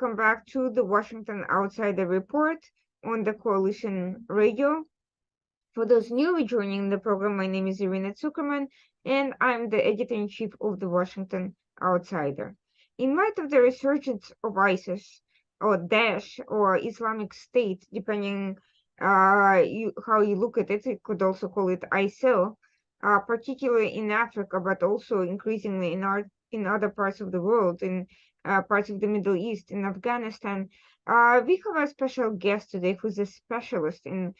welcome back to the Washington Outsider Report on the Coalition Radio. For those newly joining the program, my name is Irina Zuckerman, and I'm the editor-in-chief of the Washington Outsider. In light of the resurgence of ISIS, or Daesh, or Islamic State, depending how you look at it, you could also call it ISIL, particularly in Africa, but also increasingly in other parts of the world, in parts of the Middle East, in Afghanistan. We have a special guest today who's a specialist in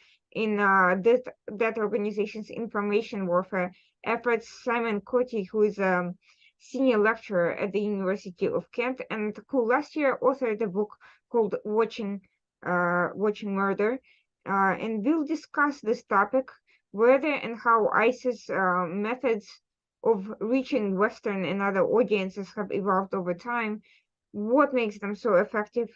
that organization's information warfare efforts, Simon Cottee, who is a senior lecturer at the University of Kent and who last year authored a book called Watching Murder. And we'll discuss this topic, whether and how ISIS methods of reaching Western and other audiences have evolved over time, what makes them so effective,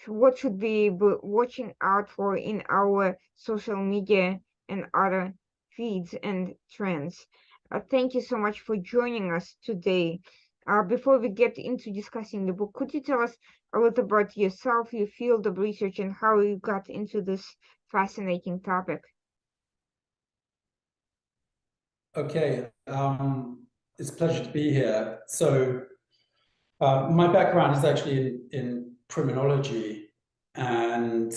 what should we be watching out for in our social media and other feeds and trends. Thank you so much for joining us today. Before we get into discussing the book, could you tell us a little about yourself, your field of research, and how you got into this fascinating topic? Okay, it's a pleasure to be here. So my background is actually in criminology, and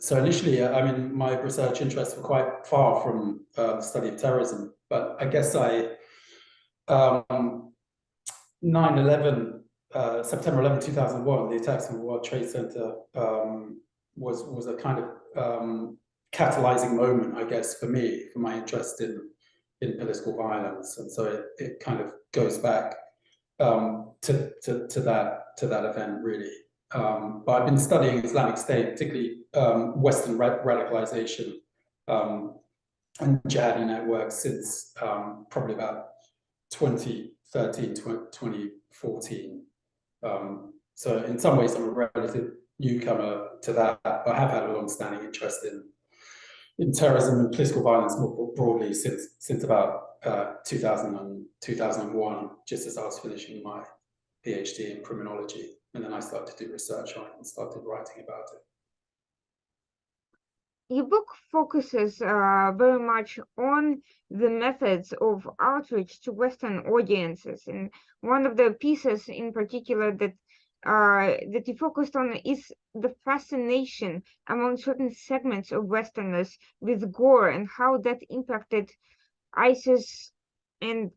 so initially, I mean, my research interests were quite far from the study of terrorism, but I guess 9/11, September 11, 2001, the attacks on the World Trade Center was a kind of catalyzing moment, I guess, for me, for my interest in political violence, and so it kind of goes back to that event, really. But I've been studying Islamic State, particularly Western radicalization and jihadi networks since probably about 2013, 2014. So in some ways, I'm a relative newcomer to that, but I have had a long-standing interest in terrorism and political violence more broadly since about 2001, just as I was finishing my PhD in criminology. And then I started to do research on it and started writing about it. Your book focuses very much on the methods of outreach to Western audiences. And one of the pieces in particular that you focused on is the fascination among certain segments of Westerners with Gore and how that impacted ISIS and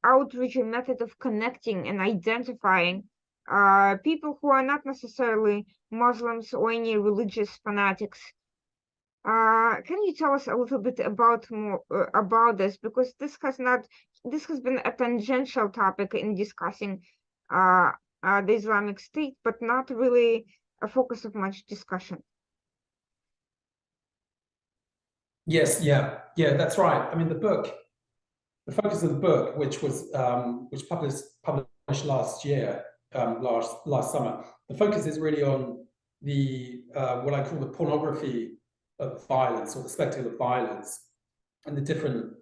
outreach and method of connecting and identifying people who are not necessarily Muslims or any religious fanatics. Can you tell us a little bit about this, because this has been a tangential topic in discussing the Islamic State, but not really a focus of much discussion. Yes, yeah, that's right. I mean, the focus of the book, which was published last year, last summer, the focus is really on the what I call the pornography of violence, or the spectacle of violence, and the different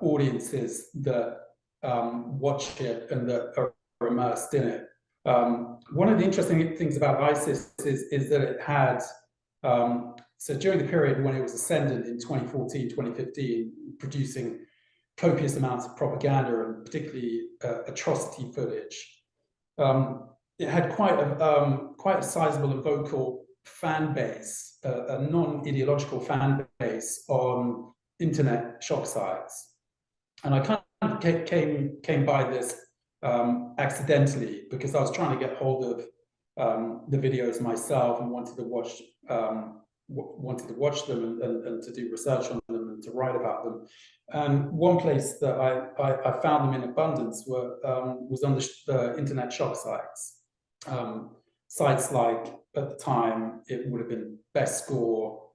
audiences that watch it and that are immersed in it. One of the interesting things about ISIS is that it had, so during the period when it was ascendant in 2014, 2015, producing copious amounts of propaganda and particularly atrocity footage, it had quite a sizable and vocal fan base, a non-ideological fan base on internet shock sites. And I kind of came by this accidentally, because I was trying to get hold of the videos myself and wanted to watch them and to do research on them and to write about them. And one place that I found them in abundance was on the internet shock sites. Sites like, at the time, it would have been Best Score,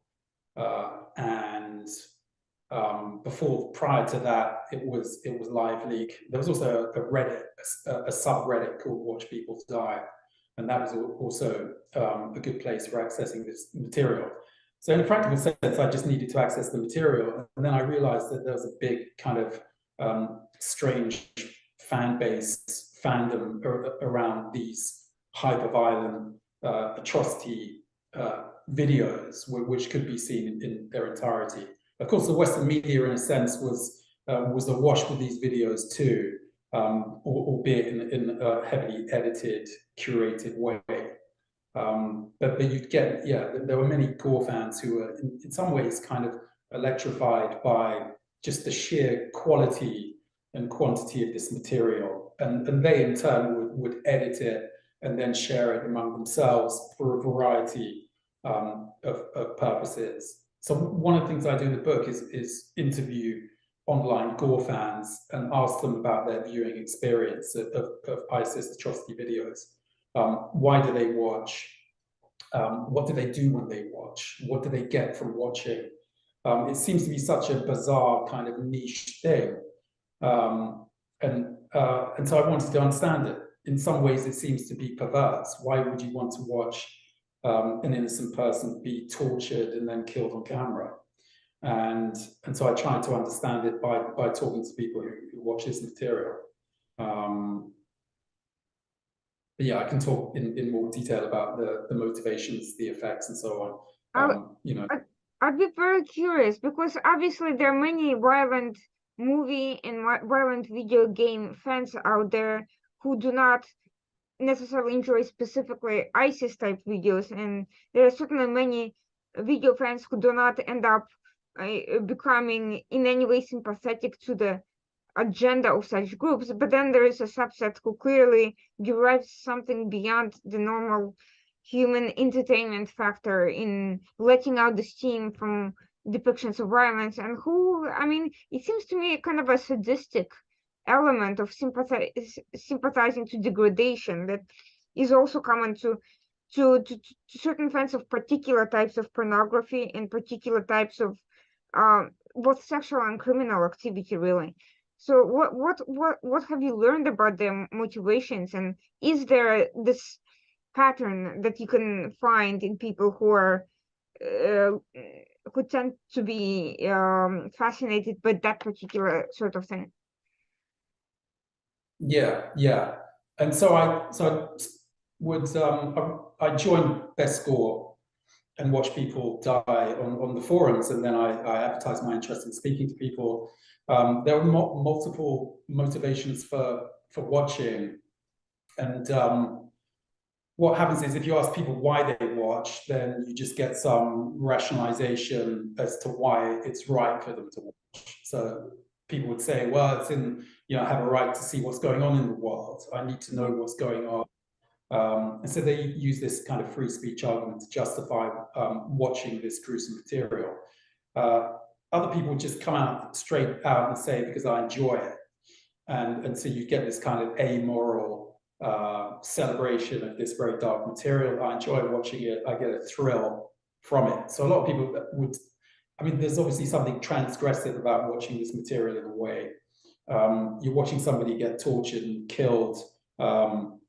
and prior to that, it was Live Leak. There was also a Reddit, a subreddit called Watch People Die, and that was also a good place for accessing this material. So in a practical sense, I just needed to access the material, and then I realized that there was a big kind of strange fan fandom around these hyper-violent atrocity videos, which could be seen in their entirety. Of course, the Western media, in a sense, was awash with these videos too, albeit in a heavily edited, curated way. But you'd get, yeah, there were many Gore fans who were in some ways kind of electrified by just the sheer quality and quantity of this material. And they in turn would edit it and then share it among themselves for a variety of purposes. So one of the things I do in the book is interview online Gore fans and ask them about their viewing experience of ISIS atrocity videos. Why do they watch? What do they do when they watch? What do they get from watching? It seems to be such a bizarre kind of niche thing. And so I wanted to understand it. In some ways, it seems to be perverse. Why would you want to watch an innocent person be tortured and then killed on camera? And so I tried to understand it by talking to people who watch this material. But yeah, I can talk in more detail about the motivations, the effects, and so on. You know, I'd be very curious because obviously there are many violent movie and violent video game fans out there who do not necessarily enjoy specifically ISIS type videos, and there are certainly many video fans who do not end up becoming in any way sympathetic to the agenda of such groups. But then there is a subset who clearly derives something beyond the normal human entertainment factor in letting out the steam from depictions of violence, and who, I mean, it seems to me kind of a sadistic element of sympathizing to degradation that is also common to certain fans of particular types of pornography and particular types of both sexual and criminal activity, really. So what have you learned about their motivations, and is there this pattern that you can find in people who are who tend to be fascinated by that particular sort of thing? Yeah. And so I would I joined Best Gore and watch people die on the forums, and then I advertised my interest in speaking to people. There were multiple motivations for watching, and what happens is if you ask people why they watch, then you just get some rationalization as to why it's right for them to watch. So people would say, well, it's in, I have a right to see what's going on in the world. I need to know what's going on. And so they use this kind of free speech argument to justify watching this gruesome material. Other people would just come out straight out and say, because I enjoy it. And so you get this kind of amoral celebration of this very dark material. I enjoy watching it. I get a thrill from it. So a lot of people would, I mean, there's obviously something transgressive about watching this material in a way. You're watching somebody get tortured and killed on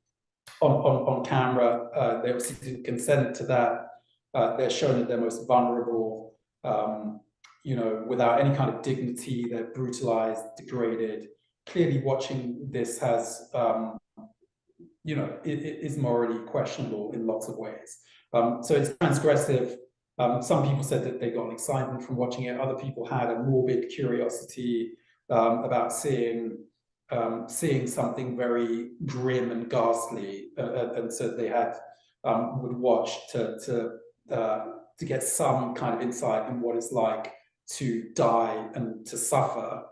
camera. They obviously didn't consent to that. They're shown at their most vulnerable, without any kind of dignity. They're brutalized, degraded. Clearly watching this has, it is morally questionable in lots of ways. So it's transgressive. Some people said that they got excitement from watching it. Other people had a morbid curiosity about seeing something very grim and ghastly, and so they would watch to get some kind of insight in what it's like to die and to suffer.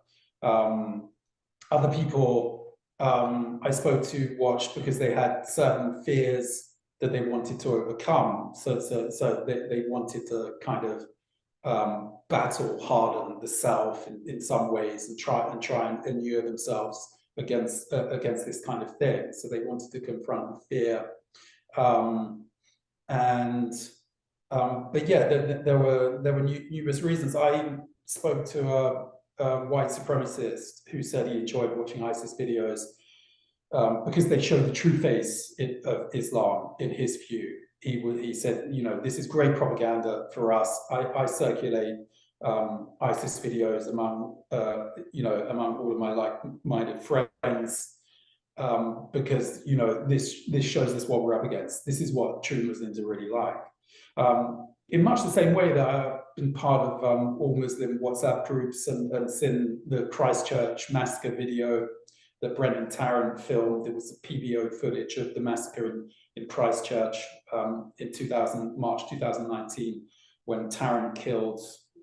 Other people I spoke to watched because they had certain fears that they wanted to overcome. So they wanted to kind of battle harden the self in some ways and try and inure themselves against this kind of thing. So they wanted to confront the fear. But yeah, there were numerous reasons. I spoke to a white supremacist who said he enjoyed watching ISIS videos because they show the true face of Islam in his view. He said, this is great propaganda for us. I circulate ISIS videos among all of my like-minded friends. because this shows us what we're up against. This is what true Muslims are really like. In much the same way that I've been part of all Muslim WhatsApp groups and seen the Christchurch massacre video that Brendan Tarrant filmed. There was a PVO footage of the massacre in Christchurch in March 2019, when Tarrant killed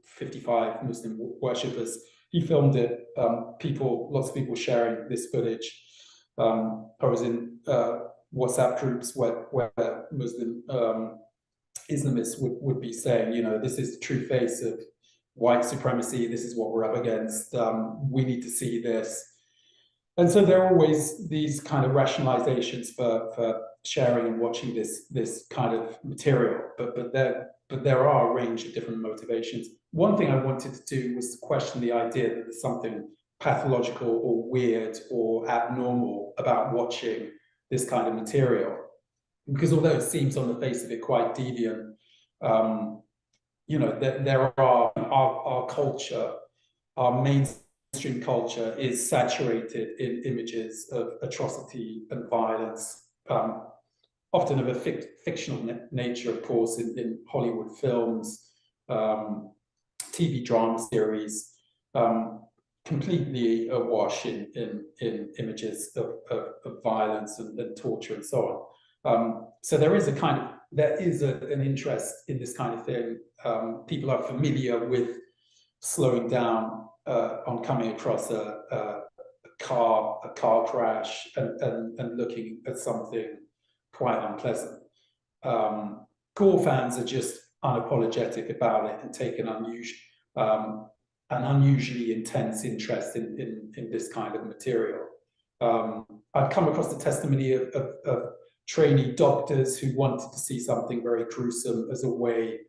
55 Muslim worshippers. He filmed it. Lots of people sharing this footage. I was in WhatsApp groups where Muslim Islamists would be saying, this is the true face of white supremacy. This is what we're up against. We need to see this. And so there are always these kind of rationalizations for sharing and watching this kind of material, but there are a range of different motivations. One thing I wanted to do was to question the idea that there's something pathological or weird or abnormal about watching this kind of material, because although it seems on the face of it quite deviant, there are our culture, our mainstream culture is saturated in images of atrocity and violence, often of a fictional nature, of course, in Hollywood films, TV drama series, completely awash in images of violence and torture and so on. So there is an interest in this kind of thing. People are familiar with slowing down on coming across a car crash and looking at something quite unpleasant. Gore fans are just unapologetic about it and take an unusually intense interest in this kind of material. I've come across the testimony of trainee doctors who wanted to see something very gruesome as a way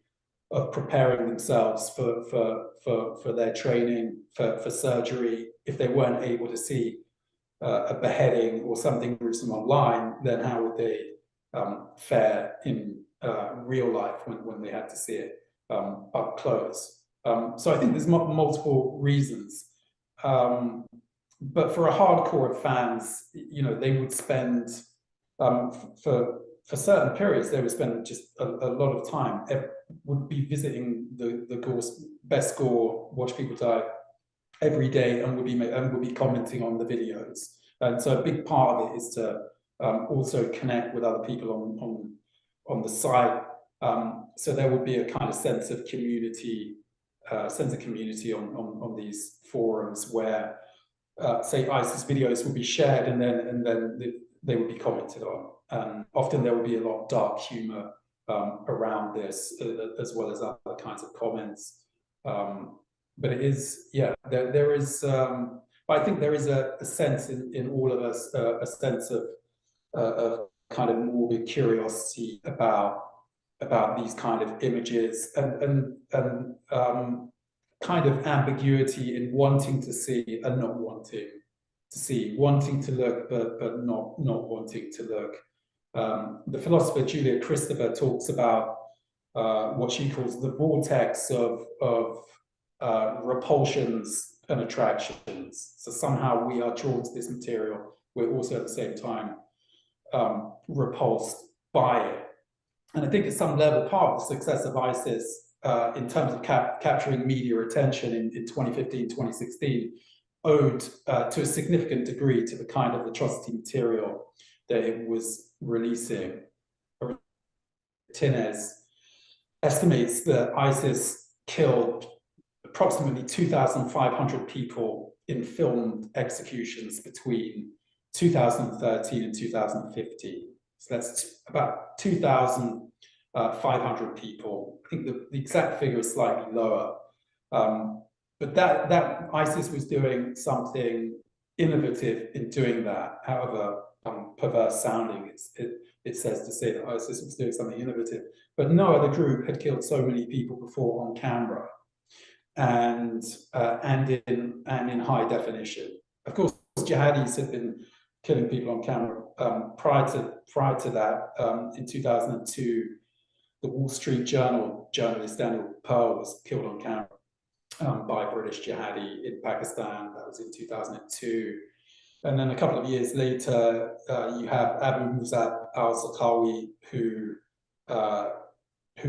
of preparing themselves for their training, for surgery. If they weren't able to see a beheading or something gruesome online, then how would they fare in real life when they had to see it up close? So I think there's multiple reasons. But for a hardcore of fans, they would spend, for certain periods, they would spend just a lot of time, would be visiting the best Gore, Watch People Die every day, and would be commenting on the videos. And so a big part of it is to also connect with other people on the site. So there would be a kind of sense of community on these forums where, say, ISIS videos would be shared and then they would be commented on. And often there would be a lot of dark humor around this, as well as other kinds of comments. But it is, there is, I think there is a sense in all of us, a sense of kind of morbid curiosity about these kind of images and kind of ambiguity in wanting to see and not wanting to see, wanting to look but not wanting to look. The philosopher Julia Kristeva talks about what she calls the vortex of repulsions and attractions. So somehow we are drawn to this material. We're also at the same time repulsed by it. And I think at some level, part of the success of ISIS in terms of capturing media attention in 2015, 2016, owed to a significant degree to the kind of atrocity material that it was releasing. Tinez estimates that ISIS killed approximately 2,500 people in filmed executions between 2013 and 2015. So that's about 2,500 people. I think the exact figure is slightly lower. But that ISIS was doing something innovative in doing that, however perverse sounding it says to say that ISIS was doing something innovative. But no other group had killed so many people before on camera and in high definition. Of course, jihadis had been killing people on camera prior to that. In 2002, the Wall Street Journal journalist Daniel Pearl was killed on camera by British jihadi in Pakistan. That was in 2002. And then a couple of years later, you have Abu Musab al-Zarqawi, who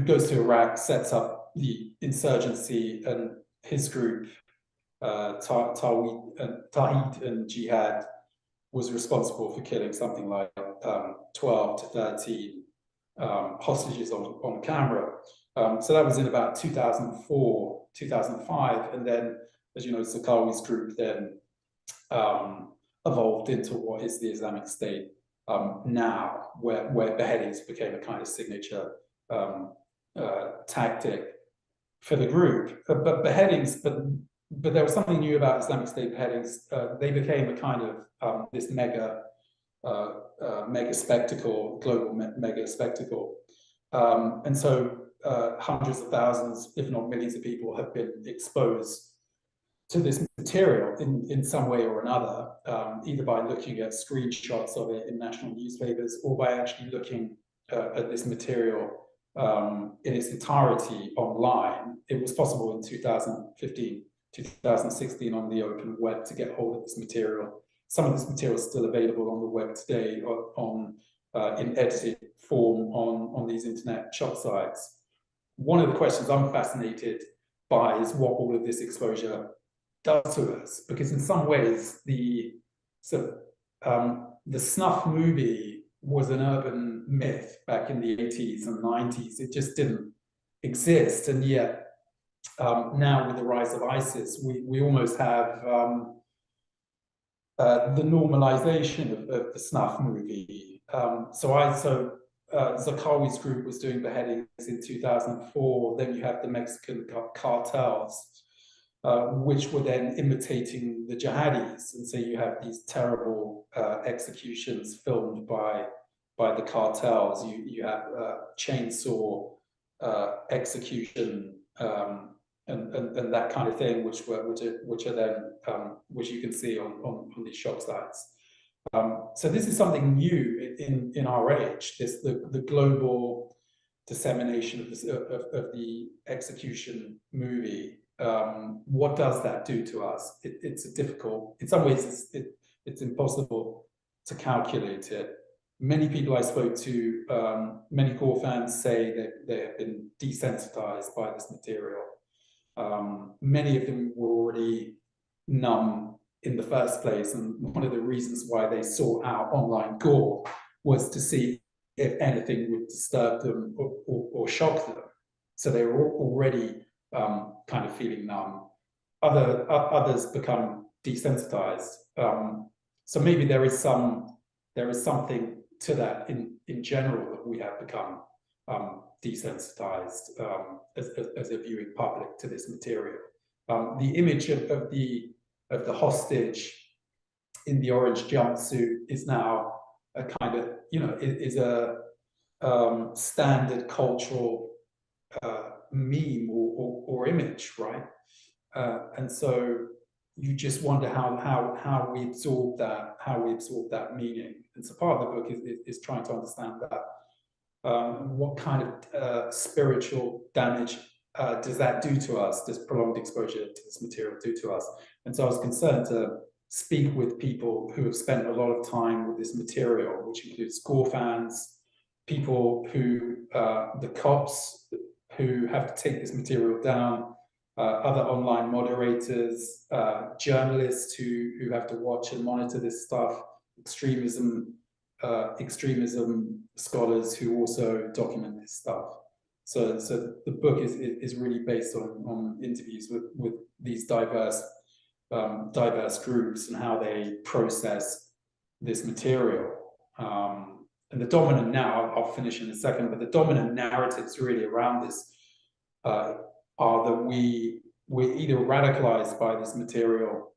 goes to Iraq, sets up the insurgency, and his group, Tawhid and Jihad, was responsible for killing something like 12 to 13 hostages on camera. So that was in about 2004, 2005. And then, as you know, Zarqawi's group then evolved into what is the Islamic State now, where beheadings became a kind of signature tactic for the group. But beheadings, but there was something new about Islamic State beheadings. They became a kind of this mega spectacle, global mega spectacle. And so hundreds of thousands, if not millions of people have been exposed to this material in some way or another, either by looking at screenshots of it in national newspapers or by actually looking at this material in its entirety online. It was possible in 2015, 2016 on the open web to get hold of this material. Some of this material is still available on the web today in edited form on these internet shop sites. One of the questions I'm fascinated by is what all of this exposure does to us, because in some ways the snuff movie was an urban myth back in the 80s and 90s. It just didn't exist, and yet now with the rise of ISIS, we almost have the normalization of the snuff movie. Zarqawi's group was doing beheadings in 2004. Then you have the Mexican cartels, which were then imitating the jihadis. And so you have these terrible executions filmed by the cartels. You have chainsaw execution and that kind of thing, which you can see on these shop sites. So this is something new in our age. The global dissemination of the execution movie. What does that do to us? It's a difficult. In some ways, it's impossible to calculate it. Many people I spoke to, many Gore fans say that they have been desensitized by this material. Many of them were already numb in the first place, and one of the reasons why they sought out online Gore was to see if anything would disturb them or shock them. So they were already kind of feeling numb. Others become desensitized. So maybe there is something to that in general, that we have become desensitized as a viewing public to this material. The image of the hostage in the orange jumpsuit is now a kind of, is a standard cultural meme or image, right? And so you just wonder how we absorb that meaning. And so part of the book is trying to understand that. What kind of spiritual damage does that do to us? Does prolonged exposure to this material do to us? And so I was concerned to speak with people who have spent a lot of time with this material, which includes Gore fans, people who, the cops who have to take this material down, other online moderators, journalists who have to watch and monitor this stuff, extremism scholars who also document this stuff. So the book is really based on interviews with these diverse groups and how they process this material. And the dominant now, I'll finish in a second, but the dominant narratives really around this are that we're either radicalized by this material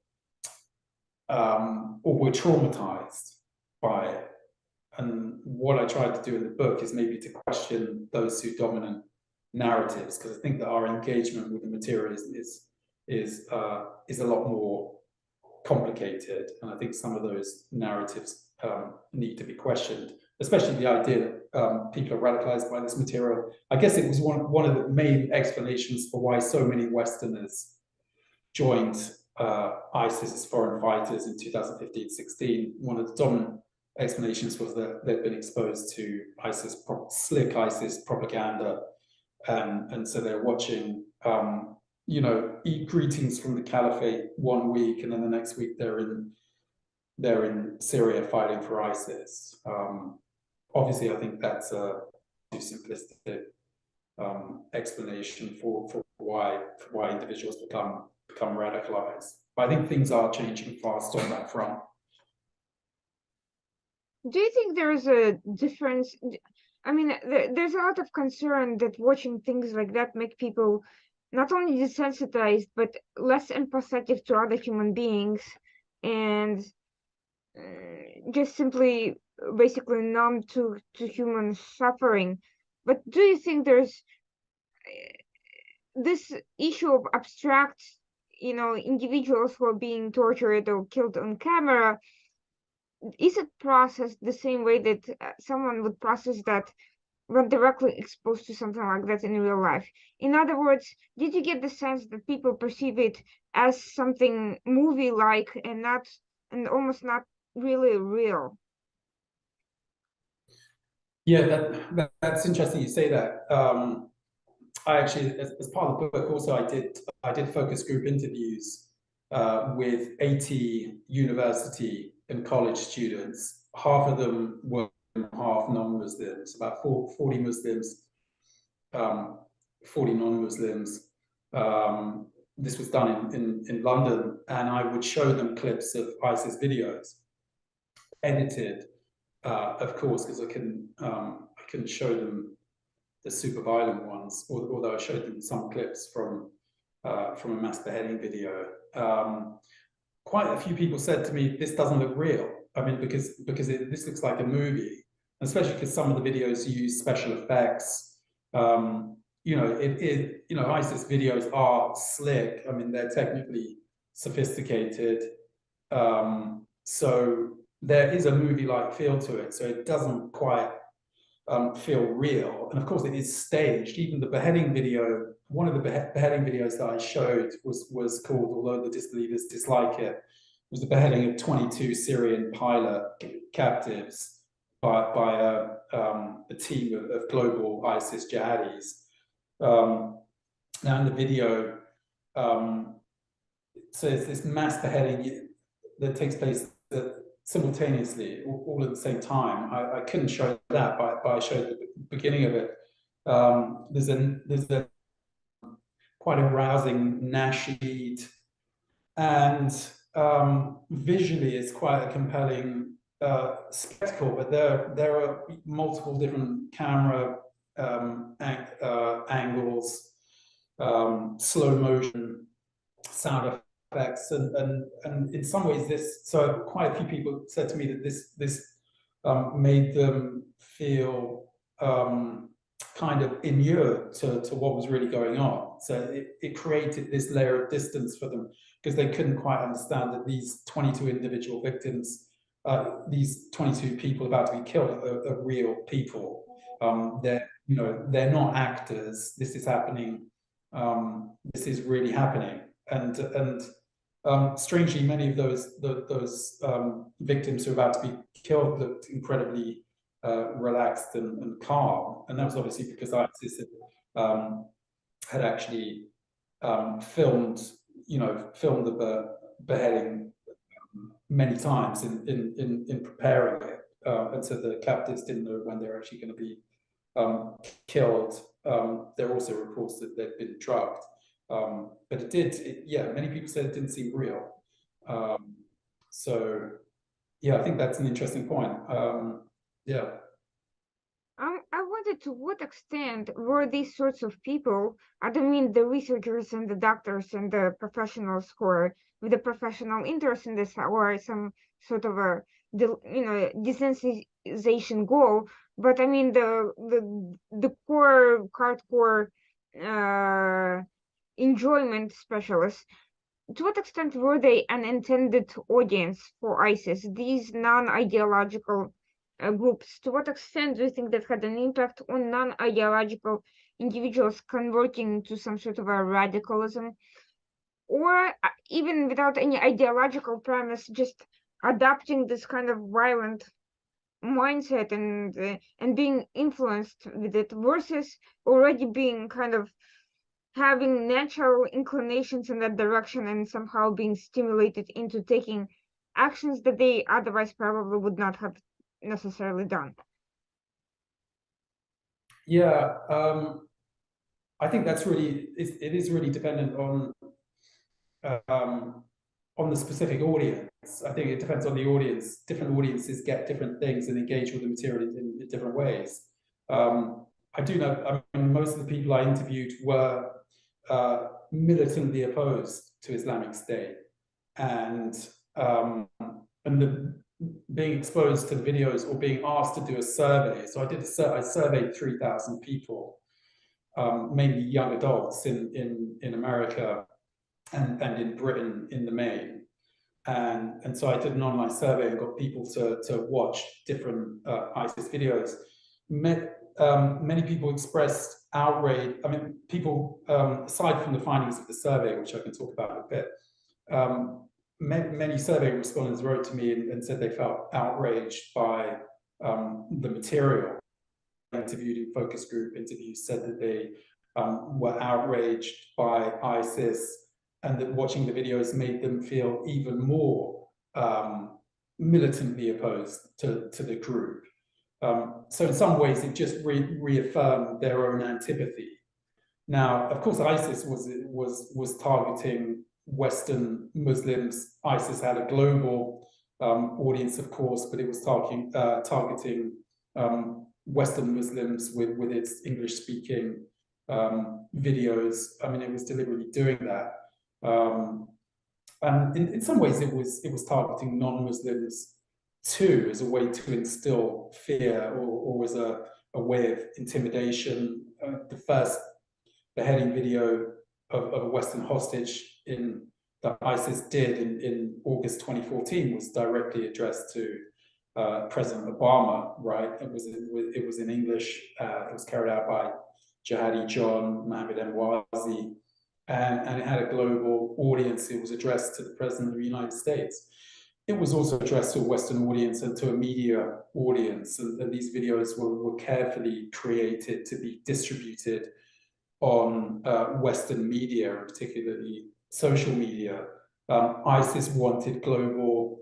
or we're traumatized by it. And what I tried to do in the book is maybe to question those two dominant narratives, because I think that our engagement with the material is a lot more complicated, and I think some of those narratives need to be questioned, especially the idea that people are radicalized by this material. I guess it was one of the main explanations for why so many Westerners joined ISIS as foreign fighters in 2015-16, one of the dominant explanations was that they'd been exposed to slick ISIS propaganda, and so they're watching, greetings from the caliphate one week, and then the next week they're in Syria fighting for ISIS. Obviously, I think that's a too simplistic explanation for why individuals become radicalized. But I think things are changing fast on that front. Do you think there's a difference? I mean, there's a lot of concern that watching things like that make people not only desensitized, but less empathetic to other human beings, and just simply basically numb to human suffering. But do you think there's this issue of abstract, individuals who are being tortured or killed on camera? Is it processed the same way that someone would process that when directly exposed to something like that in real life? In other words, did you get the sense that people perceive it as something movie-like and almost not really real? Yeah, that's interesting you say that. I actually, as part of the book, also I did focus group interviews with 80 university and college students. Half of them were half non-Muslims, about 40 Muslims, 40 non-Muslims. This was done in London, and I would show them clips of ISIS videos, edited, of course, because I couldn't show them the super violent ones, although I showed them some clips from a mass beheading video. Quite a few people said to me, "This doesn't look real." I mean, because this looks like a movie, especially because some of the videos use special effects. ISIS videos are slick. I mean, they're technically sophisticated. So there is a movie-like feel to it. So it doesn't quite feel real. And of course, it is staged. Even the beheading video, one of the beheading videos that I showed was called, although the disbelievers dislike it, was the beheading of 22 Syrian pilot captives by a team of global ISIS jihadis. Now in the video, so it's this mass beheading that takes place simultaneously, all at the same time. I couldn't show that, but I showed the beginning of it. There's a quite a rousing nasheed, and visually it's quite a compelling spectacle. But there are multiple different camera angles, slow motion, sound effects, and in some ways so quite a few people said to me that this made them feel kind of inured to what was really going on. So it created this layer of distance for them, because they couldn't quite understand that these 22 individual victims, these 22 people about to be killed, are real people. They're not actors. This is happening. This is really happening. And strangely, many of those victims who are about to be killed looked incredibly relaxed and calm, and that was obviously because ISIS had actually filmed the beheading many times in preparing it, and so the captives didn't know when they were actually going to be killed. There are also reports that they'd been drugged. But many people said it didn't seem real. So, yeah, I think that's an interesting point. Yeah. I wondered to what extent were these sorts of people, I don't mean the researchers and the doctors and the professionals who are with a professional interest in this, or some sort of a desensitization goal, but I mean the core hardcore enjoyment specialists. To what extent were they an intended audience for ISIS, these non-ideological groups? To what extent do you think that had an impact on non-ideological individuals converting to some sort of a radicalism? or even without any ideological premise, just adopting this kind of violent mindset and being influenced with it, versus already being kind of having natural inclinations in that direction and somehow being stimulated into taking actions that they otherwise probably would not have necessarily done. Yeah, I think that's really, it is really dependent on the specific audience. I think it depends on the audience. Different audiences get different things and engage with the material in different ways. I do know, I mean, most of the people I interviewed were militantly opposed to Islamic State, and being exposed to the videos or being asked to do a survey. So I surveyed 3,000 people, mainly young adults in America and in Britain in the main. And so I did an online survey and got people to watch different ISIS videos. Many people expressed outrage. I mean, people, aside from the findings of the survey, which I can talk about in a bit, many survey respondents wrote to me and said they felt outraged by the material. Interviewed in focus group interviews said that they were outraged by ISIS, and that watching the videos made them feel even more militantly opposed to the group. So in some ways, it just reaffirmed their own antipathy. Now, of course, ISIS was targeting Western Muslims. ISIS had a global audience, of course, but it was targeting Western Muslims with its English-speaking videos. I mean, it was deliberately doing that. And in some ways, it was targeting non-Muslims too, as a way to instill fear or as a way of intimidation. The first beheading video of a Western hostage that ISIS did in August 2014 was directly addressed to President Obama, right? It was in English. It was carried out by jihadi John Mohammed Emwazi, and it had a global audience. It was addressed to the President of the United States. It was also addressed to a Western audience and to a media audience, and these videos were carefully created to be distributed on Western media, and particularly social media. ISIS wanted global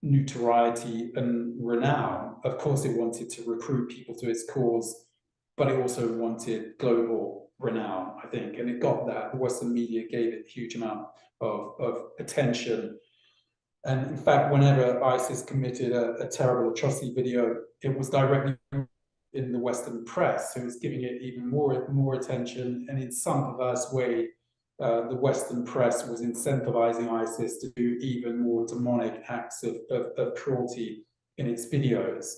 notoriety and renown. Of course, it wanted to recruit people to its cause, but it also wanted global renown, I think, and it got that. The Western media gave it a huge amount of attention. And in fact, whenever ISIS committed a terrible atrocity video, it was directly in the Western press, so it was giving it even more attention. And in some perverse way, the Western press was incentivizing ISIS to do even more demonic acts of cruelty in its videos.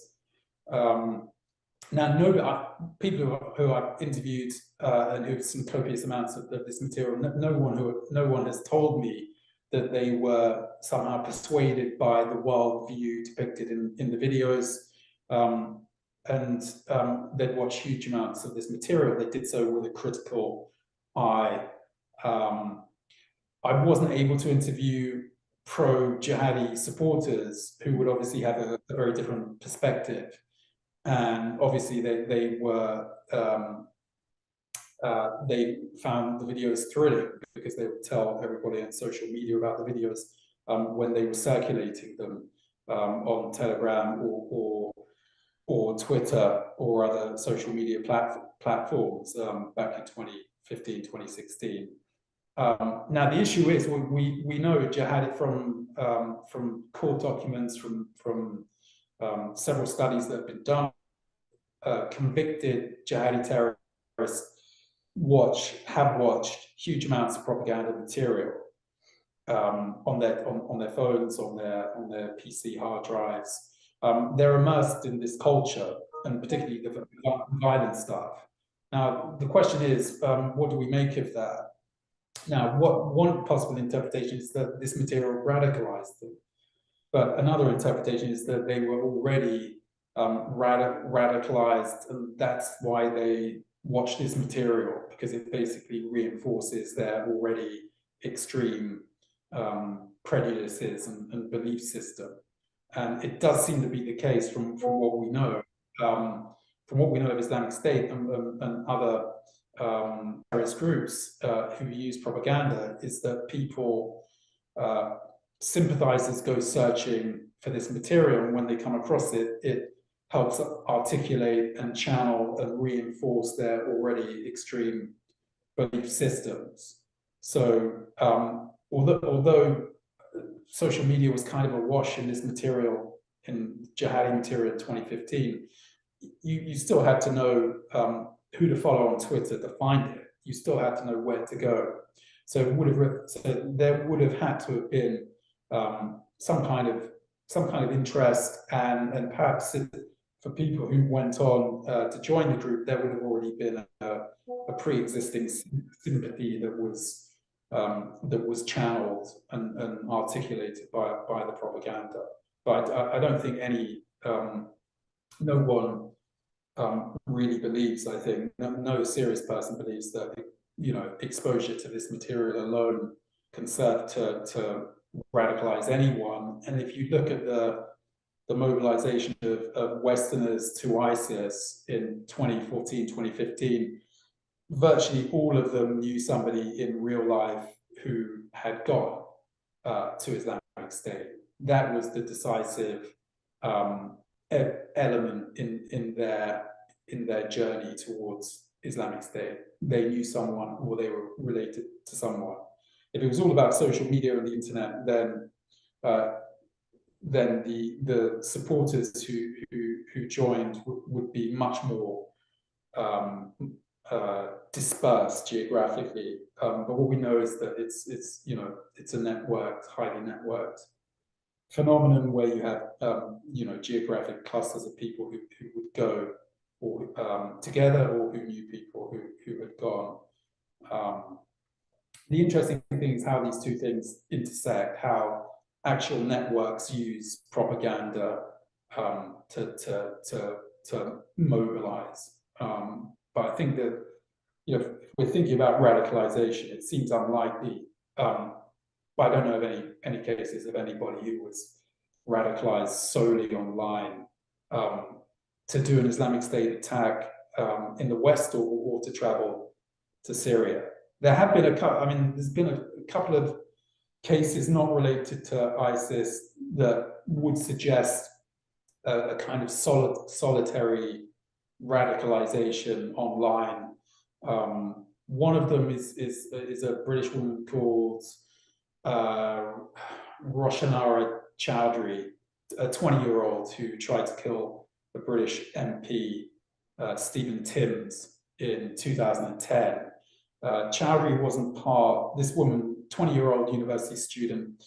Now, people who I've interviewed and who've seen copious amounts of this material, no one has told me that they were somehow persuaded by the worldview depicted in the videos. They'd watch huge amounts of this material. They did so with a critical eye. I wasn't able to interview pro-jihadi supporters who would obviously have a very different perspective. And obviously they found the videos thrilling because they would tell everybody on social media about the videos when they were circulating them on Telegram or Twitter or other social media platforms back in 2015, 2016. Now the issue is we know jihadi from court documents, from several studies that have been done. Convicted jihadi terrorists have watched huge amounts of propaganda material on their phones, on their PC hard drives. They're immersed in this culture, and particularly the violent stuff. Now the question is, what do we make of that? Now, one possible interpretation is that this material radicalized them, but another interpretation is that they were already radicalized, and that's why they watch this material, because it basically reinforces their already extreme prejudices and belief system. And it does seem to be the case from what we know. From what we know of Islamic State and other terrorist groups who use propaganda, is that people, sympathizers, go searching for this material, and when they come across it, it helps articulate and channel and reinforce their already extreme belief systems. So although social media was kind of awash in this material, in jihadi material in 2015, you still had to know who to follow on Twitter to find it. You still had to know where to go. So there would have had to have been some kind of interest, and perhaps for people who went on to join the group, there would have already been a pre-existing sympathy that was channeled and articulated by the propaganda. But I don't think no one really believes, I think, no serious person believes that, exposure to this material alone can serve to radicalize anyone. And if you look at the mobilization of Westerners to ISIS in 2014, 2015, virtually all of them knew somebody in real life who had gone to Islamic State. That was the decisive element in their journey towards Islamic State. They knew someone, or they were related to someone. If it was all about social media and the internet, then the supporters who joined would be much more dispersed geographically. But what we know is that it's a networked, highly networked phenomenon where you have geographic clusters of people who would go or together, or who knew people who had gone. The interesting thing is how these two things intersect, how actual networks use propaganda to mobilize. But I think that, if we're thinking about radicalization, it seems unlikely. I don't know of any cases of anybody who was radicalized solely online to do an Islamic State attack in the West, or to travel to Syria. There have been there's been a couple of cases not related to ISIS that would suggest a kind of solitary radicalization online. One of them is a British woman called Roshanara Chowdhury, a 20-year-old who tried to kill the British MP Stephen Timms in 2010. Chowdhury wasn't this woman, 20-year-old university student,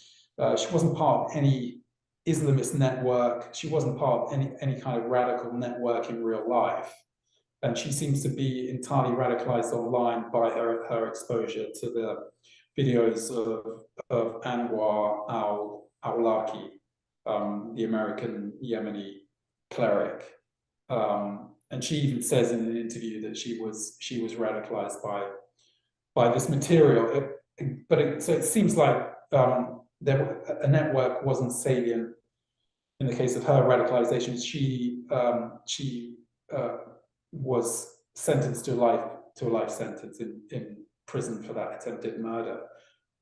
she wasn't part of any Islamist network. She wasn't part of any kind of radical network in real life. And she seems to be entirely radicalized online by her exposure to the videos of Anwar al-Awlaki, the American Yemeni cleric. And she even says in an interview that she was radicalized by this material. So it seems like a network wasn't salient in the case of her radicalization. She was sentenced to a life sentence in prison for that attempted murder.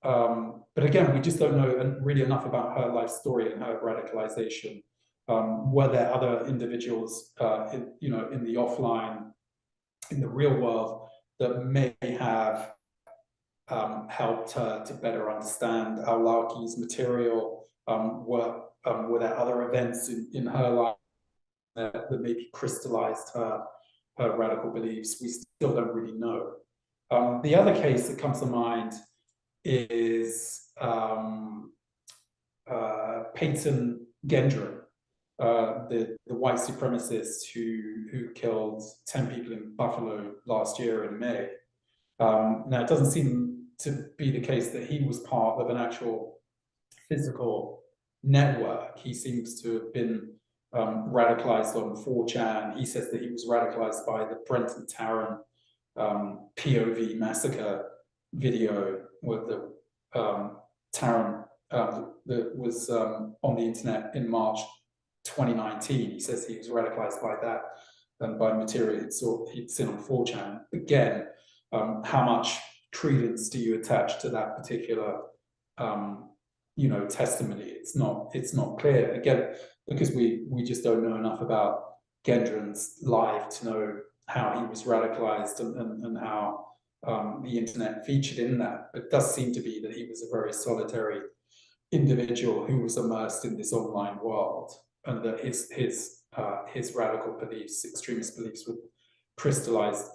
But again, we just don't know really enough about her life story and her radicalization. Were there other individuals in the offline, in the real world, that may have helped her to better understand al-Awlaki's material? Were there other events in her life that maybe crystallized her radical beliefs? We still don't really know. The other case that comes to mind is Peyton Gendron, the white supremacist who killed 10 people in Buffalo last year in May. Now, it doesn't seem to be the case that he was part of an actual physical network. He seems to have been radicalized on 4chan. He says that he was radicalized by the Brenton Tarrant POV massacre video, with Tarrant that was on the internet in March 2019. He says he was radicalized by that and by material he'd seen on 4chan. Again, how much credence do you attach to that particular testimony? It's not clear, again, because we just don't know enough about Gendron's life to know how he was radicalized and how the internet featured in that. But it does seem to be that he was a very solitary individual who was immersed in this online world, and that his radical beliefs, extremist beliefs, were crystallized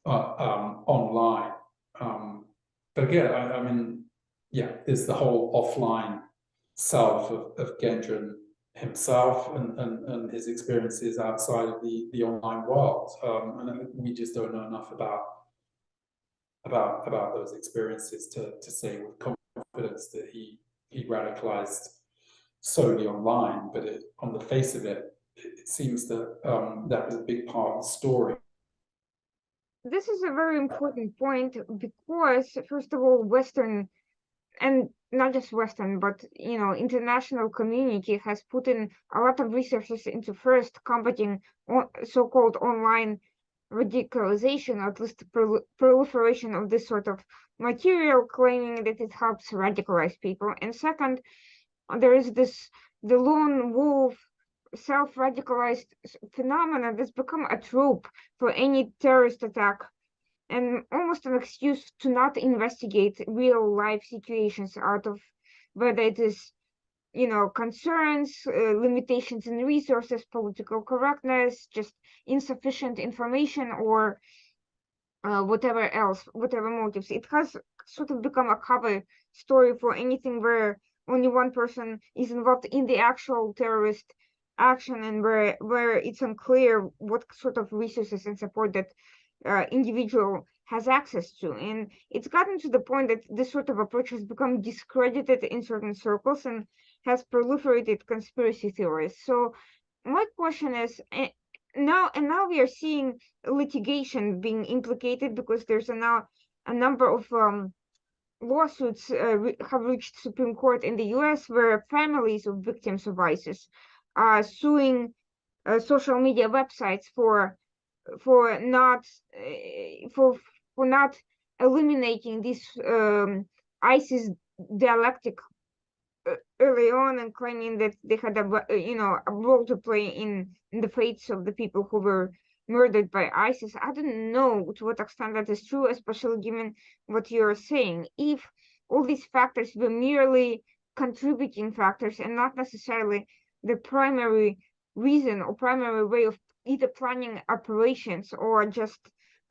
online. But again, I mean, yeah, there's the whole offline self of Gendron himself and his experiences outside of the online world, and we just don't know enough about those experiences to say with confidence that he radicalized solely online. But on the face of it, it seems that that was a big part of the story. This is a very important point because, first of all, Western, and not just Western, but international community has put in a lot of resources into first combating so-called online radicalization, or at least proliferation of this sort of material, claiming that it helps radicalize people. And second, there is the lone wolf self-radicalized phenomena that's become a trope for any terrorist attack and almost an excuse to not investigate real life situations out of whether it is concerns, limitations in resources, political correctness, just insufficient information, or whatever else, whatever motives. It has sort of become a cover story for anything where only one person is involved in the actual terrorist action, and where it's unclear what sort of resources and support that individual has access to. And it's gotten to the point that this sort of approach has become discredited in certain circles and has proliferated conspiracy theories. So my question is, now we are seeing litigation being implicated because there's now a number of lawsuits have reached Supreme Court in the US, where families of victims of ISIS are suing social media websites for not eliminating this ISIS dialectic early on, and claiming that they had a role to play in the fates of the people who were murdered by ISIS. I don't know to what extent that is true, especially given what you're saying. If all these factors were merely contributing factors and not necessarily the primary reason or primary way of either planning operations or just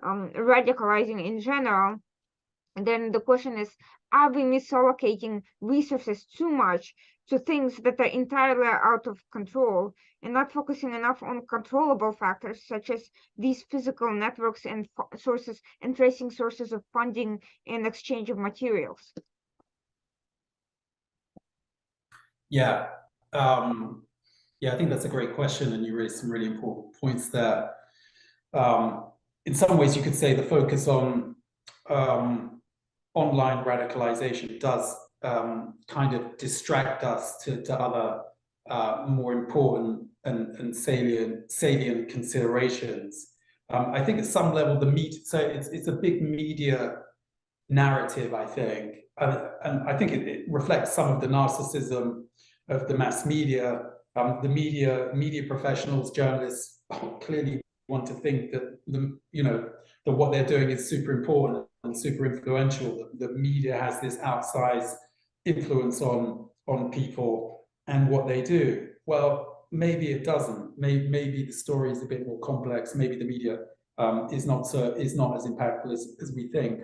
radicalizing in general, then the question is, are we misallocating resources too much to things that are entirely out of control and not focusing enough on controllable factors such as these physical networks and sources and tracing sources of funding and exchange of materials? Yeah, I think that's a great question, and you raised some really important points there. In some ways, you could say the focus on online radicalization does kind of distract us to other more important and salient considerations. I think at some level the media, so it's a big media narrative, I think, and I think it reflects some of the narcissism of the mass media. The media professionals, journalists clearly want to think that that what they're doing is super important and super influential. The media has this outsized influence on people and what they do. Well, maybe it doesn't. Maybe the story is a bit more complex. Maybe the media is not as impactful as we think.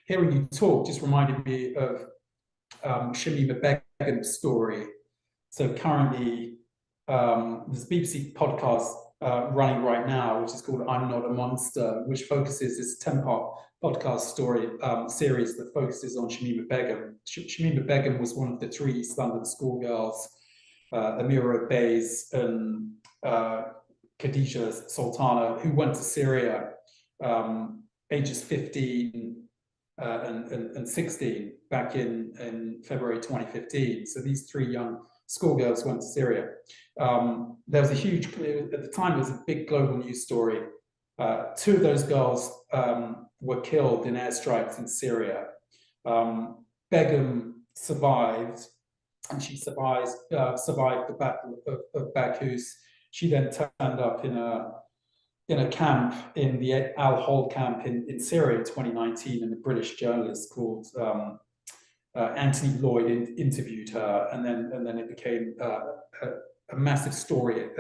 Hearing you talk just reminded me of Shamima Begum's story. So currently, there's a BBC podcast running right now, which is called "I'm Not a Monster," which focuses this 10-part podcast story series that focuses on Shamima Begum. Shamima Begum was one of the 3 East London schoolgirls, Amira Bays and Khadija Sultana, who went to Syria ages 15 and 16 back in February 2015. So these three young schoolgirls went to Syria. There was a huge, at the time, it was a big global news story. Two of those girls were killed in airstrikes in Syria. Begum survived, and she survived the Battle of Baghuz. She then turned up in a camp, in the Al-Hol camp in Syria in 2019, and a British journalist called Anthony Lloyd interviewed her, and then it became a massive story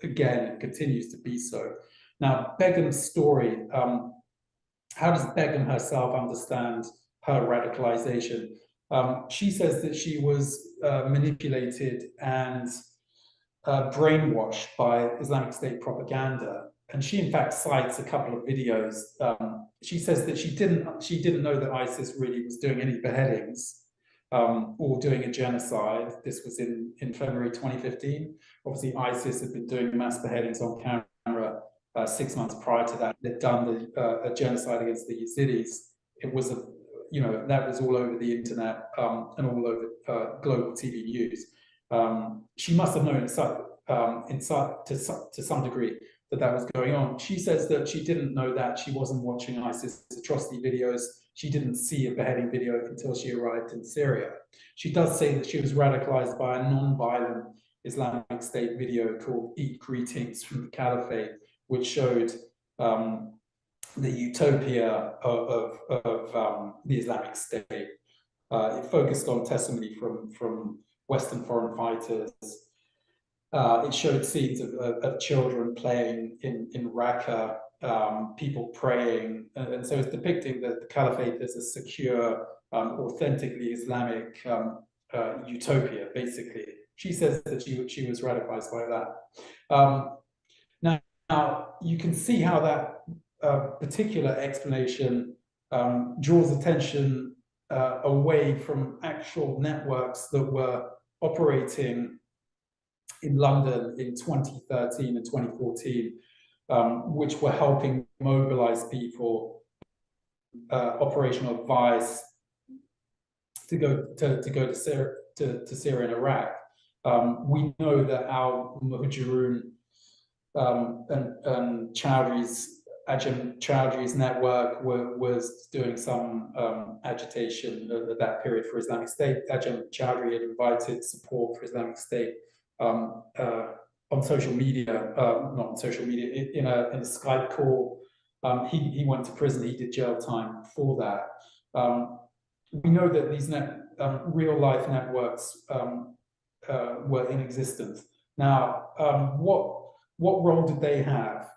again, and continues to be so. Now, Begum's story, how does Begum herself understand her radicalization? She says that she was manipulated and brainwashed by Islamic State propaganda. And she, in fact, cites a couple of videos. She says that she didn't know that ISIS really was doing any beheadings or doing a genocide. This was in February 2015. Obviously, ISIS had been doing mass beheadings on camera 6 months prior to that. They'd done a genocide against the Yazidis. It was that was all over the internet and all over global TV news. She must have known inside to some degree that was going on. She says that she didn't know that. She wasn't watching ISIS atrocity videos. She didn't see a beheading video until she arrived in Syria. She does say that she was radicalized by a non-violent Islamic State video called Eat Greetings from the Caliphate, which showed the utopia of the Islamic State. It focused on testimony from Western foreign fighters. It showed scenes of children playing in Raqqa, people praying, and so it's depicting the caliphate as a secure, authentically Islamic utopia, basically. She says that she was radicalized by that. Now, you can see how that particular explanation draws attention away from actual networks that were operating in London in 2013 and 2014, which were helping mobilize people, operational advice to go to Syria and Iraq. We know that our Muhajirun and Ajam Chowdhury's network was doing some agitation at that period for Islamic State. Ajam Chowdhury had invited support for Islamic State on social media, not on social media, in a Skype call. He went to prison. He did jail time for that. We know that these real life networks were in existence. Now, what role did they have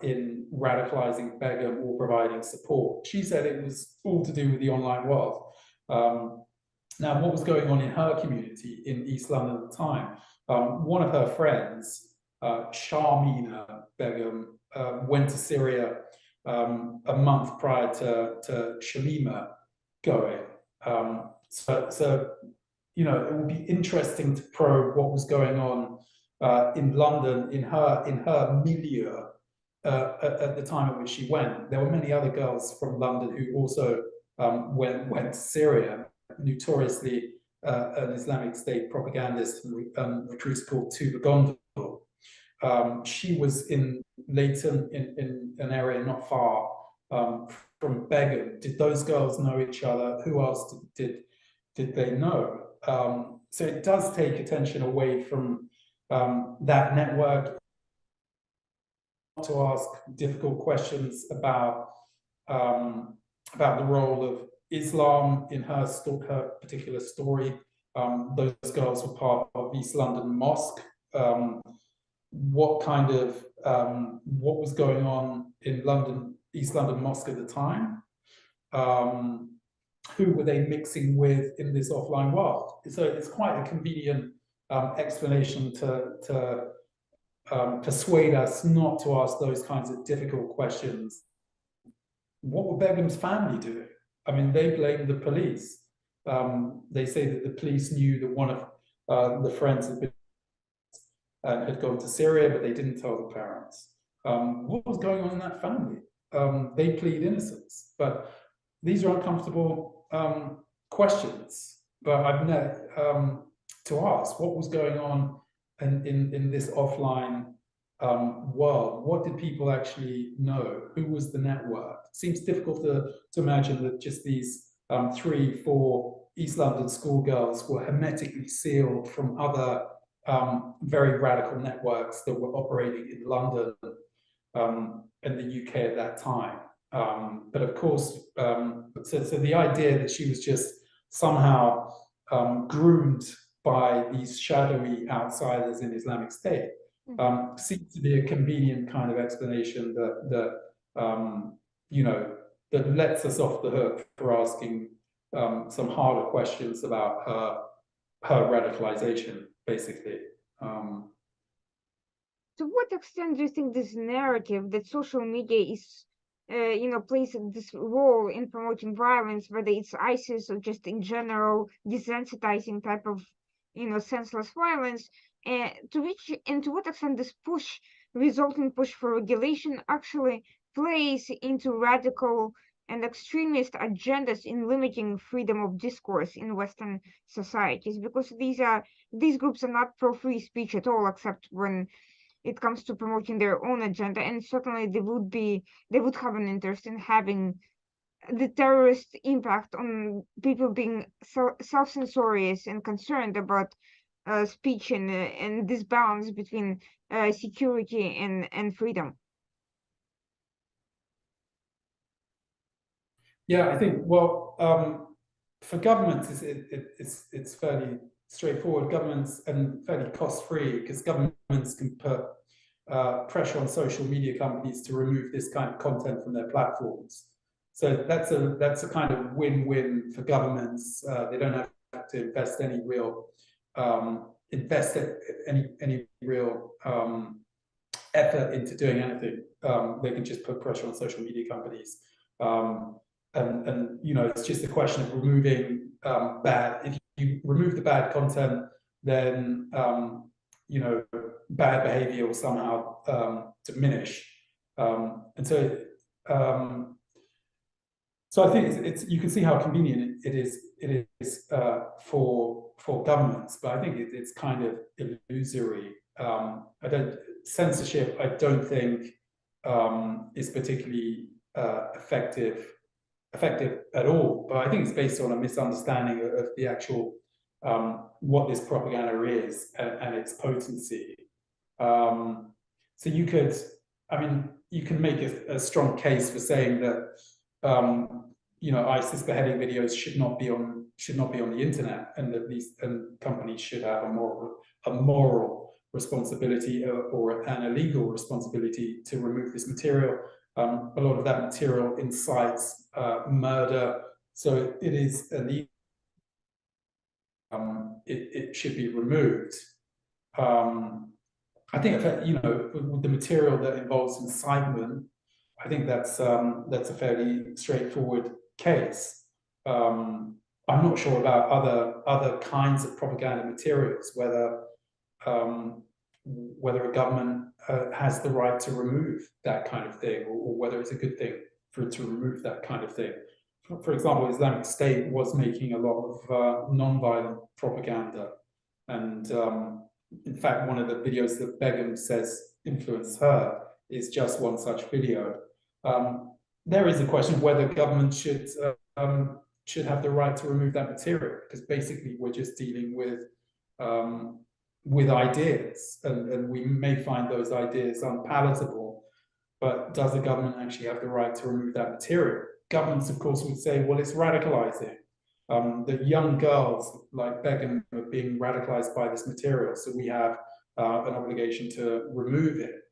in radicalizing Begum or providing support? She said it was all to do with the online world. Now, what was going on in her community in East London at the time? One of her friends, Sharmina Begum, went to Syria a month prior to Shamima going. So it would be interesting to probe what was going on in London, in her milieu at the time at which she went. There were many other girls from London who also went to Syria, notoriously an Islamic State propagandist and recruiter called Tuba Gondor. She was in Leighton, in an area not far from Begum. Did those girls know each other? Who else did they know? So it does take attention away from that network to ask difficult questions about the role of Islam in her particular story. Those girls were part of East London Mosque. What was going on in East London Mosque at the time? Who were they mixing with in this offline world? So it's quite a convenient explanation to persuade us not to ask those kinds of difficult questions. What would Begum's family do? I mean, they blame the police. They say that the police knew that one of the friends had gone to Syria, but they didn't tell the parents. What was going on in that family? They plead innocence, but these are uncomfortable questions, but I've to ask what was going on in this offline world. What did people actually know? Who was the network? It seems difficult to imagine that just these 3, 4 East London schoolgirls were hermetically sealed from other very radical networks that were operating in London and the UK at that time. But of course, so the idea that she was just somehow groomed by these shadowy outsiders in Islamic State seems to be a convenient kind of explanation that you know, that lets us off the hook for asking some harder questions about her radicalization, basically. To what extent do you think this narrative that social media is, plays this role in promoting violence, whether it's ISIS or just in general desensitizing type of, senseless violence, to what extent this resulting push for regulation actually plays into radical and extremist agendas in limiting freedom of discourse in Western societies? Because these groups are not pro free speech at all, except when it comes to promoting their own agenda, and certainly they would have an interest in having the terrorist impact on people being self-censorious and concerned about speech and this balance between security and freedom. Yeah, I think, well, for governments, it's fairly straightforward. Governments, and fairly cost-free, because governments can put pressure on social media companies to remove this kind of content from their platforms. So that's a kind of win-win for governments. They don't have to invest any real effort into doing anything. They can just put pressure on social media companies. And it's just a question of removing if you remove the bad content, then bad behavior will somehow diminish. And so I think you can see how convenient it is for governments, but I think it's kind of illusory. Censorship, I don't think is particularly effective at all, but I think it's based on a misunderstanding of the actual what this propaganda is and its potency. So you can make a strong case for saying that ISIS beheading videos should not be on the internet, and that companies should have a moral responsibility or an illegal responsibility to remove this material. A lot of that material incites murder, so it is illegal. It should be removed. I think with the material that involves incitement, I think that's a fairly straightforward case. I'm not sure about other kinds of propaganda materials, whether a government has the right to remove that kind of thing, or whether it's a good thing for it to remove that kind of thing. For example, Islamic State was making a lot of non-violent propaganda, and in fact, one of the videos that Begum says influenced her is just one such video. There is a question of whether government should have the right to remove that material, because basically we're just dealing with ideas, and we may find those ideas unpalatable, but does the government actually have the right to remove that material? Governments, of course, would say, well, it's radicalizing. The young girls like Begum are being radicalized by this material, so we have an obligation to remove it.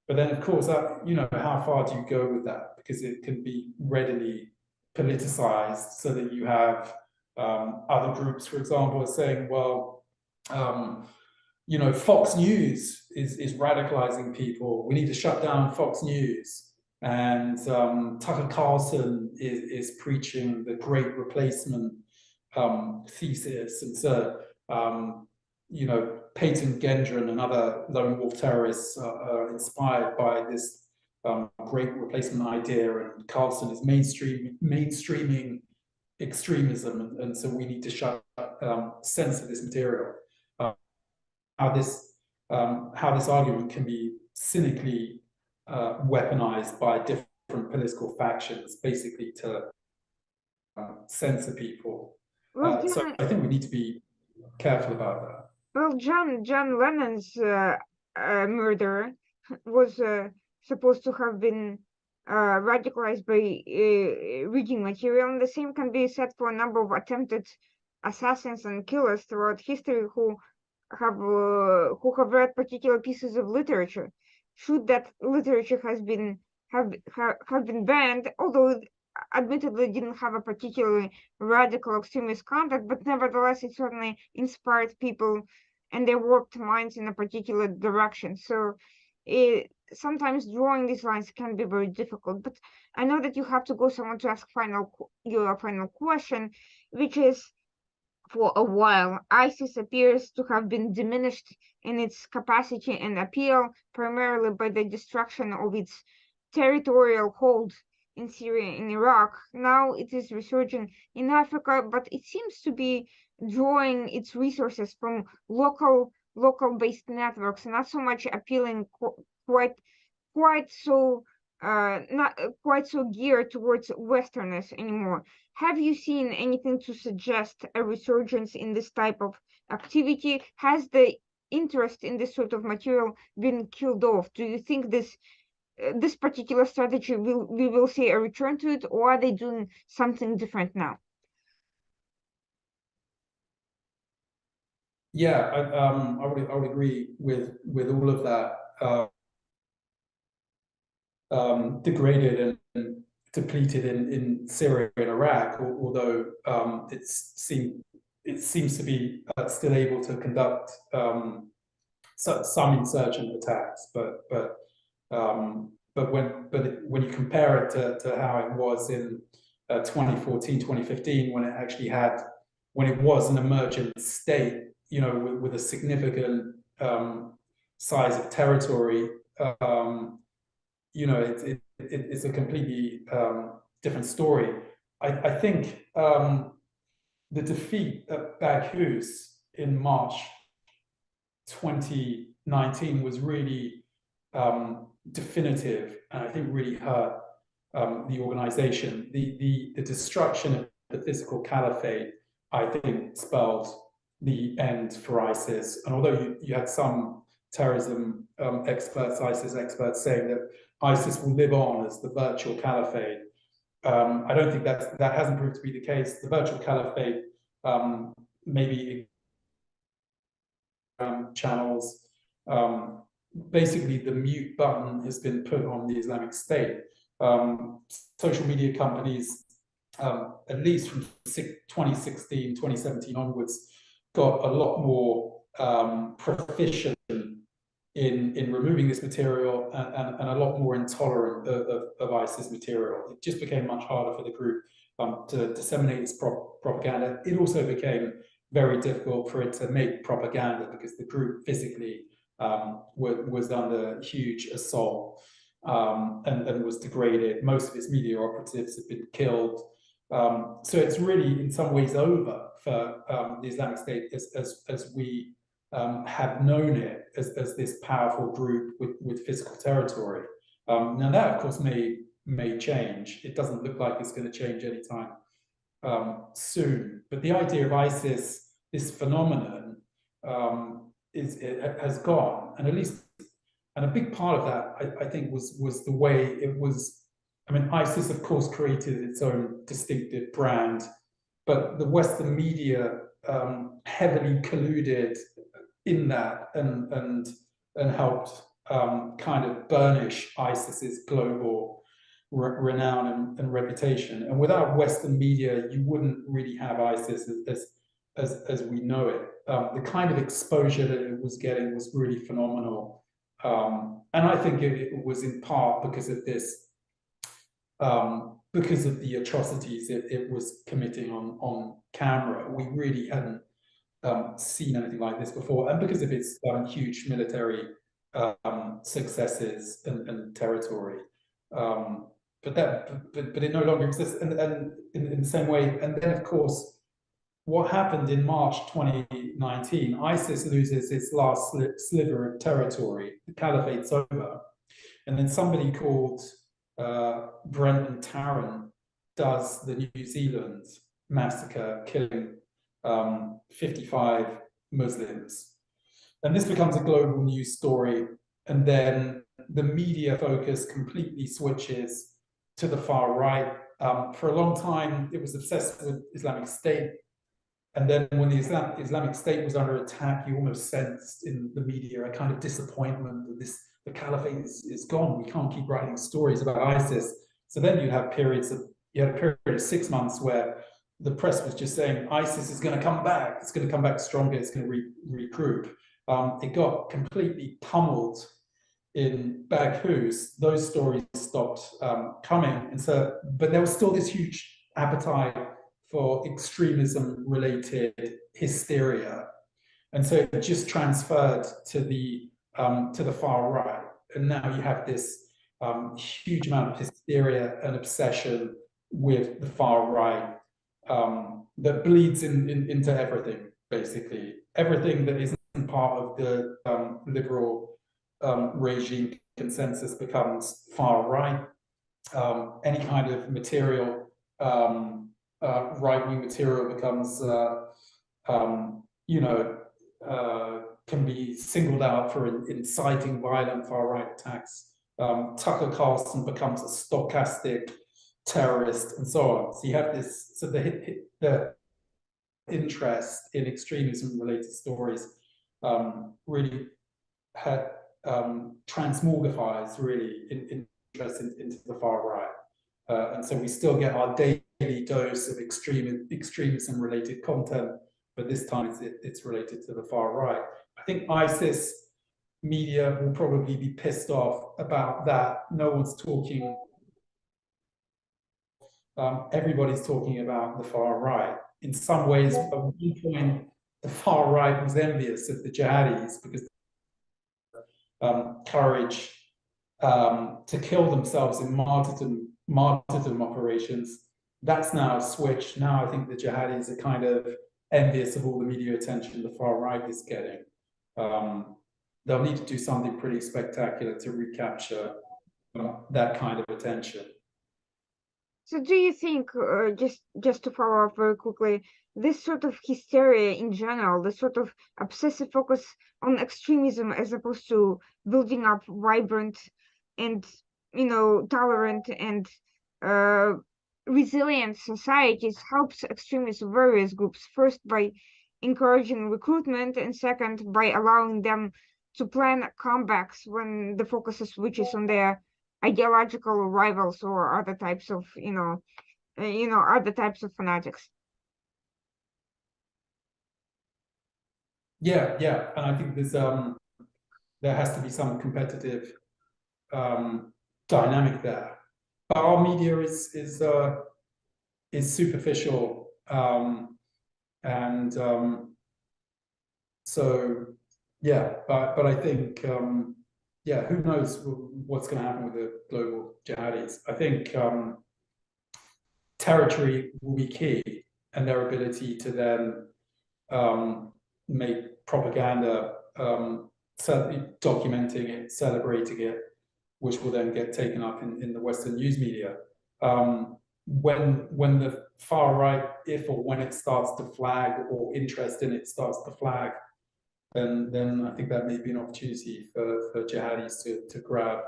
But then, of course, how far do you go with that? Because it can be readily politicized, so that you have other groups, for example, are saying, well, Fox News is radicalizing people. We need to shut down Fox News. And Tucker Carlson is preaching the Great Replacement thesis. And so, Peyton Gendron and other lone wolf terrorists are inspired by this great replacement idea, and Carlson is mainstreaming extremism, and so we need to censor this material. How this argument can be cynically weaponized by different political factions, basically to censor people. Well, So I think we need to be careful about that. Well, John Lennon's murder was supposed to have been radicalized by reading material, and the same can be said for a number of attempted assassins and killers throughout history who have read particular pieces of literature. Should that literature have been banned, although it admittedly didn't have a particularly radical extremist content, but nevertheless it certainly inspired people and their warped minds in a particular direction. So sometimes drawing these lines can be very difficult. But I know that you have to go somewhere to ask your final question, which is, for a while, ISIS appears to have been diminished in its capacity and appeal, primarily by the destruction of its territorial hold in Syria and Iraq. Now it is resurging in Africa, but it seems to be drawing its resources from local-based networks, not so much appealing quite so not quite so geared towards Westerners anymore. Have you seen anything to suggest a resurgence in this type of activity? Has the interest in this sort of material been killed off? Do you think this particular strategy we will see a return to it, or are they doing something different now? Yeah, I would agree with all of that. Degraded and depleted in Syria and Iraq, although it seems to be still able to conduct some insurgent attacks, but when you compare it to how it was in 2014, 2015, when it was an emergent state, with a significant size of territory, it's a completely different story. I think the defeat at Baghuz in March 2019 was really definitive, and I think really hurt the organization. The destruction of the physical caliphate, I think, spelled the end for ISIS. And although you had some terrorism ISIS experts saying that ISIS will live on as the virtual caliphate, I don't think that hasn't proved to be the case. The virtual caliphate, maybe channels, basically the mute button has been put on the Islamic State. Social media companies, at least from 2016, 2017 onwards, got a lot more proficient in removing this material and a lot more intolerant of ISIS material. It just became much harder for the group to disseminate its propaganda. It also became very difficult for it to make propaganda because the group physically was under huge assault and was degraded. Most of its media operatives have been killed. So it's really, in some ways, over for the Islamic State as we have known it as this powerful group with physical territory. Now that, of course, may change. It doesn't look like it's going to change anytime soon. But the idea of ISIS, this phenomenon, has gone, and a big part of that, I think, was the way it was. I mean, ISIS, of course, created its own distinctive brand, but the Western media heavily colluded in that and helped kind of burnish ISIS's global renown and reputation. And without Western media, you wouldn't really have ISIS as we know it. The kind of exposure that it was getting was really phenomenal. And I think it was in part because of this, because of the atrocities it was committing on camera. We really hadn't seen anything like this before, and because of its huge military successes and territory. But it no longer exists, and in the same way. And then, of course, what happened in March 2019, ISIS loses its last sliver of territory, the caliphate's over, and then somebody called Brenton Tarrant does the New Zealand massacre, killing 55 Muslims. And this becomes a global news story. And then the media focus completely switches to the far right. For a long time, it was obsessed with Islamic State. And then when the Islamic State was under attack, you almost sensed in the media a kind of disappointment that the caliphate is gone. We can't keep writing stories about ISIS. So then you had a period of 6 months where the press was just saying ISIS is going to come back. It's going to come back stronger. It's going to regroup. It got completely pummeled in Baghuz. Those stories stopped coming, and so, but there was still this huge appetite for extremism-related hysteria, and so it just transferred to the far right, and now you have this huge amount of hysteria and obsession with the far right that bleeds into everything, basically everything that isn't part of the liberal regime consensus becomes far right. Any kind of material, right-wing material becomes, can be singled out for inciting violent far-right attacks. Tucker Carlson becomes a stochastic terrorist, and so on. So you have this, so the interest in extremism-related stories really had transmogrifies really interest into the far right, and so we still get our daily dose of extremism-related content, but this time it's related to the far right. I think ISIS media will probably be pissed off about that. No one's talking. Everybody's talking about the far right. In some ways, at one point, the far right was envious of the jihadis because courage to kill themselves in martyrdom operations. That's now switched. Now I think the jihadis are kind of envious of all the media attention the far right is getting. They'll need to do something pretty spectacular to recapture that kind of attention. So do you think, just to follow up very quickly, this sort of hysteria in general, this sort of obsessive focus on extremism as opposed to building up vibrant and, tolerant and resilient societies helps extremist various groups, first by encouraging recruitment, and second by allowing them to plan comebacks when the focus switches on their ideological rivals or other types of other types of fanatics. Yeah, and I think there has to be some competitive dynamic there. But our media is superficial, and so yeah. But I think who knows what's going to happen with the global jihadis? I think territory will be key, and their ability to then make propaganda, documenting it, celebrating it, which will then get taken up in the Western news media. When the far right, if or when it starts to flag, or interest in it starts to flag, then I think that may be an opportunity for jihadis to grab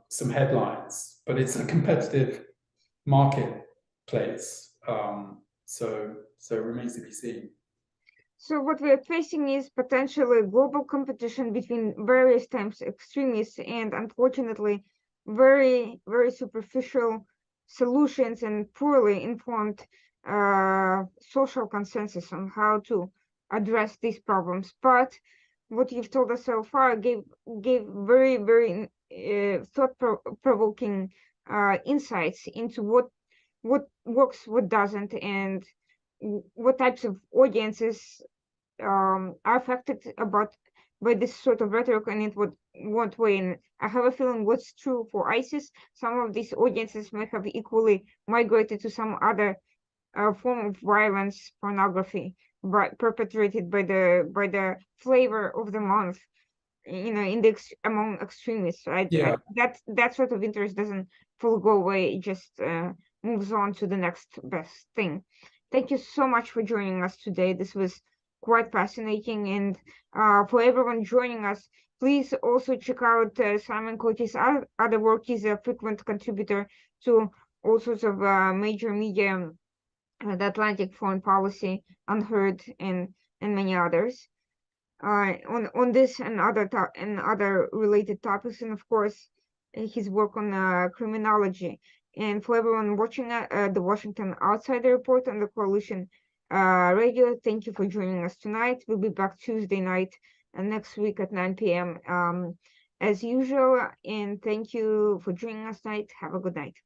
some headlines. But it's a competitive marketplace, so it remains to be seen. So what we're facing is potentially global competition between various types of extremists, and unfortunately, very, very superficial solutions and poorly informed social consensus on how to address these problems. But what you've told us so far gave very, very thought-provoking insights into what works, what doesn't, and what types of audiences are affected by this sort of rhetoric, and in what way. And I have a feeling what's true for ISIS, some of these audiences may have equally migrated to some other form of violence, pornography, perpetrated by the flavor of the month, in among extremists, right? Yeah. That sort of interest doesn't fully go away; it just moves on to the next best thing. Thank you so much for joining us today. This was quite fascinating, and for everyone joining us, please also check out Simon Cottee's other work. He's a frequent contributor to all sorts of major media, the Atlantic Foreign Policy, Unheard, and many others. On this and other related topics, and of course his work on criminology. And for everyone watching the Washington Outsider Report on the Coalition Radio, thank you for joining us tonight. We'll be back Tuesday night and next week at 9 p.m. As usual. And thank you for joining us tonight. Have a good night.